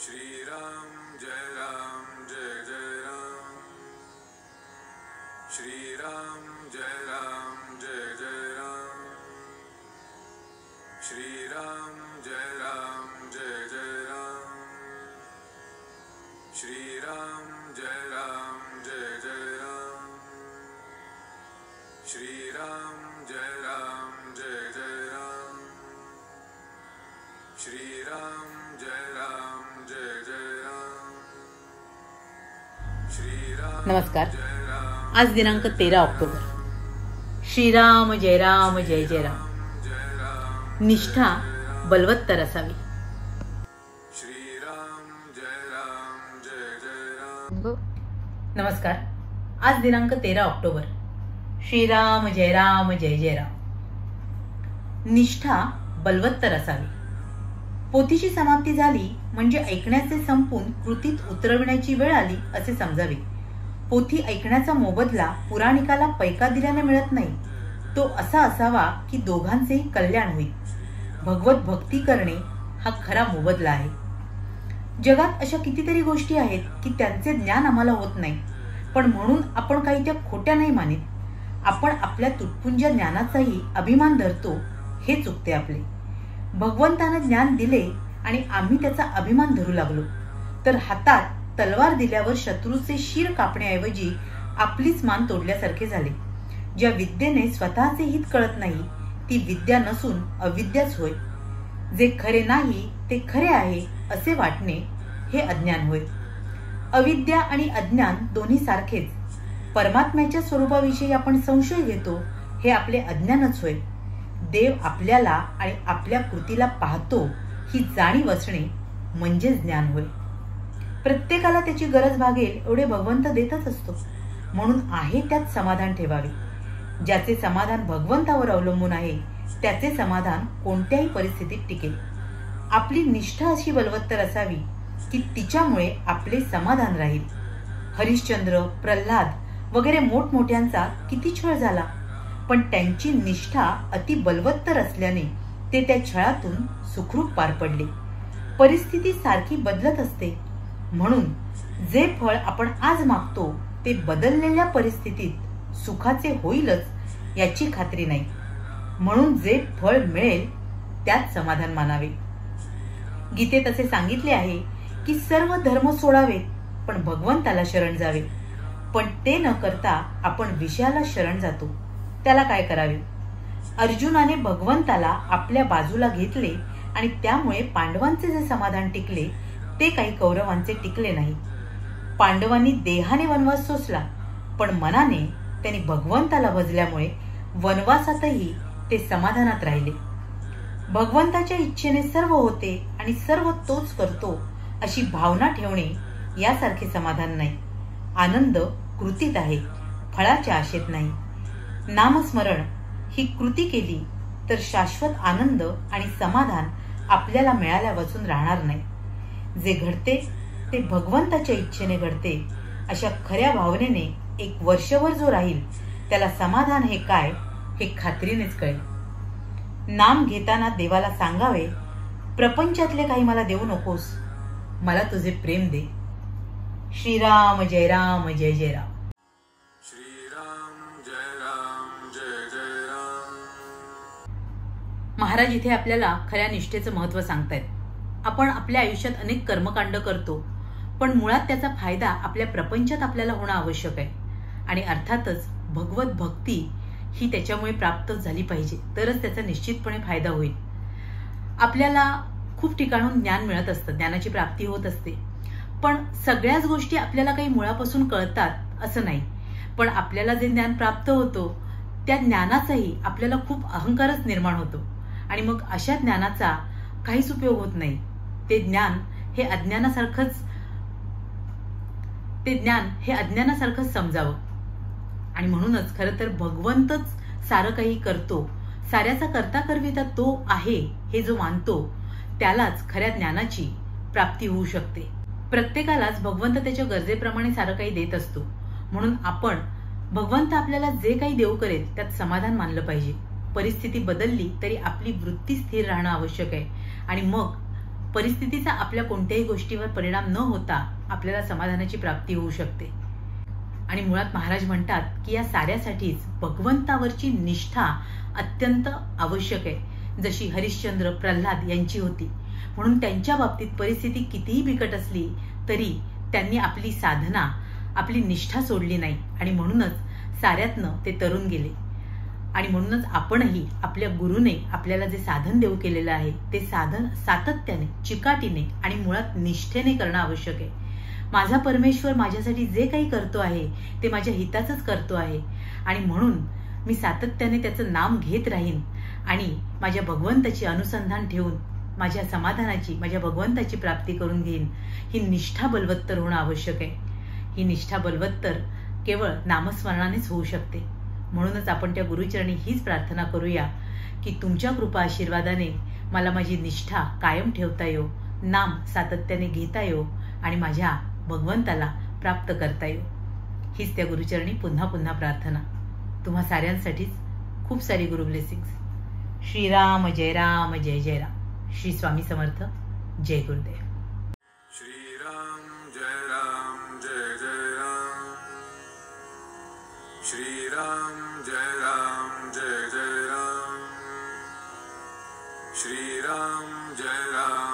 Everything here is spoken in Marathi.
श्री राम जय जय राम। श्री राम जय जय राम। श्री राम जय जय राम। श्री राम जय जय राम। श्री राम जय जय राम। श्री राम जय जय राम। श्री राम। नमस्कार। आज दिनांक 13 ऑक्टोबर। श्रीराम जय जय राम। निष्ठा बलवत्तर असावी। श्रीराम जय जय राम। नमस्कार। आज दिनांक 13 ऑक्टोबर। श्रीराम जय जय राम। निष्ठा बलवत्तर असावी। पोथीची समाप्ती झाली म्हणजे ऐकण्याचे संपून कृतीत उतरविण्याची वेळ आली असे समजावे। पोथी ऐकण्याचा मोबदला पुराणिकाला पैका दिल्याने मिळत नाही, तो असा असावा की दोघांचेही कल्याण होईल। भगवत भक्ती करणे हा खरा मोबदला आहे। जगात अशा कितीतरी गोष्टी आहेत की त्यांचे ज्ञान आम्हाला होत नाही, पण म्हणून आपण काही त्या खोट्या नाही मानित। आपण आपल्या तुटपुंज ज्ञानाचाही अभिमान धरतो, हे चुकते आपले। भगवंताने ज्ञान दिले आणि आम्ही त्याचा अभिमान धरू लागलो, तर हातात तलवार दिल्यावर शत्रूचे शिर कापण्याऐवजी आपलीच मान तोडल्यासारखे झाले। ज्या विद्येने स्वतःचे हित कळत नाही ती विद्या नसून अविद्याच होय। जे खरे नाही ते खरे आहे असे वाटणे हे अज्ञान होय। अविद्या आणि अज्ञान दोन्ही सारखेच। परमात्म्याच्या स्वरूपाविषयी आपण संशय घेतो हे आपले अज्ञानच होय। देव आपल्याला आणि आपल्या कृतीला पाहतो ही जाणीव असणे म्हणजे ज्ञान होय। प्रत्येकाला त्याची गरज भागेल एवढे भगवंत देतच असतो, म्हणून आहे त्यात समाधान ठेवावे। ज्याचे समाधान भगवंतावर अवलंबून आहे त्याचे समाधान कोणत्याही परिस्थितीत टिकेल। आपली निष्ठा अशी बलवत्तर असावी की तिच्यामुळे आपले समाधान राहील। हरिश्चंद्र, प्रल्हाद वगैरे मोठमोठ्यांचा किती छळ झाला, पण त्यांची निष्ठा अति बलवत्तर असल्याने ते त्या छळातून सुखरूप पार पडले। परिस्थिती सारखी बदलत असते, म्हणून जे फळ आपण आज मागतो ते बदललेल्या परिस्थितीत सुखाचे होईलच याची खात्री नाही। म्हणून जे फळ मिळेल त्यात समाधान मानावे। गीतेत असे सांगितले आहे की सर्व धर्म सोडावेत पण भगवंताला शरण जावे, पण ते न करता आपण विषयाला शरण जातो। त्याला काय करावे? अर्जुनाने भगवंताला आपल्या बाजूला घेतले आणि त्यामुळे पांडवांचे जे समाधान टिकले ते काही कौरवांचे टिकले नाही। पांडवांनी देहाने वनवास सोसला, पण मनाने त्यांनी भगवंताला भजल्यामुळे वनवासातही ते समाधानात राहिले। भगवंताच्या इच्छेने सर्व होते आणि सर्व तोच करतो अशी भावना ठेवणे यासारखे समाधान नाही। आनंद कृतीत आहे, फळाच्या आशेत नाही। नामस्मरण ही कृती केली तर शाश्वत आनंद आणि समाधान आपल्याला मिळाल्या वाचून राहणार नाही। जे घडते ते भगवंताच्या इच्छेने घडते अशा खऱ्या भावनेने एक वर्षभर जो राहील त्याला समाधान हे काय हे खात्रीनेच कळेल। नाम घेताना देवाला सांगावे, प्रपंचातले काही मला देऊ नकोस, मला तुझे प्रेम दे। श्रीराम जय जय राम। महाराज इथे आपल्याला खऱ्या निष्ठेचं महत्व सांगतायत। आपण आपल्या आयुष्यात अनेक कर्मकांड करतो, पण मुळात त्याचा फायदा आपल्या प्रपंचात आपल्याला होणं आवश्यक आहे। आणि अर्थातच भगवत भक्ती ही त्याच्यामुळे प्राप्त झाली पाहिजे, तरच त्याचा निश्चितपणे फायदा होईल। आपल्याला खूप ठिकाणून ज्ञान मिळत असतं, ज्ञानाची प्राप्ती होत असते, पण सगळ्याच गोष्टी आपल्याला काही मुळापासून कळतात असं नाही। पण आपल्याला जे ज्ञान प्राप्त होतो त्या ज्ञानाचाही आपल्याला खूप अहंकारच निर्माण होतो आणि मग अशा ज्ञानाचा काहीच उपयोग होत नाही। ते ज्ञान हे अज्ञानासारखंच समजावं। आणि म्हणूनच खरं तर भगवंतच सारं काही करतो, साऱ्याचा करता करविता तो आहे हे जो मानतो त्यालाच खऱ्या ज्ञानाची प्राप्ती होऊ शकते। प्रत्येकालाच भगवंत त्याच्या गरजेप्रमाणे सारं काही देत असतो, म्हणून आपण भगवंत आपल्याला जे काही देऊ करेल त्यात समाधान मानलं पाहिजे। परिस्थिती बदलली तरी आपली वृत्ती स्थिर राहणं आवश्यक आहे आणि मग परिस्थितीचा आपल्या कोणत्याही गोष्टीवर परिणाम न होता आपल्याला समाधानाची प्राप्ती होऊ शकते. आणि मुळात महाराज म्हणतात की या साऱ्यासाठीच भगवंतावरची निष्ठा अत्यंत आवश्यक आहे, जशी हरिश्चंद्र प्रल्हाद यांची होती. म्हणून त्यांच्या बाबतीत परिस्थिती कितीही बिकट असली तरी त्यांनी आपली साधना, आपली निष्ठा सोडली नाही आणि म्हणूनच साऱ्यातनं ते तरुण गेले. आणि म्हणूनच आपणही आपल्या गुरुने आपल्याला जे साधन देऊ केलेलं आहे ते साधन सातत्याने, चिकाटीने आणि मुळात निष्ठेने करणं आवश्यक आहे. माझा परमेश्वर माझ्यासाठी जे काही करतो आहे ते माझ्या हिताचंच करतो आहे आणि म्हणून मी सातत्याने त्याचं नाम घेत राहीन आणि माझ्या भगवंताची अनुसंधान ठेवून माझ्या समाधानाची, माझ्या भगवंताची प्राप्ती करून घेईन. ही निष्ठा बलवत्तर होणं आवश्यक आहे. ही निष्ठा बलवत्तर केवळ नामस्मरणानेच होऊ शकते. म्हणूनच आपण त्या गुरुचरणी हीच प्रार्थना करूया की तुमच्या कृपा आशीर्वादाने मला माझी निष्ठा कायम ठेवता येऊ, नाम सातत्याने घेता येऊ आणि माझ्या भगवंताला प्राप्त करता येऊ. हीच त्या गुरुचरणी पुन्हा पुन्हा प्रार्थना. तुम्हा साऱ्यांसाठीच खूप सारी गुरु ब्लेसिंग्स. श्रीराम जय राम जय जय राम. श्री स्वामी समर्थ. जय Gurudev. Shri Ram Jai Ram Jai Jai Ram. Shri Ram Jai Ram Jai Jai Ram. Shri Ram Jai Ram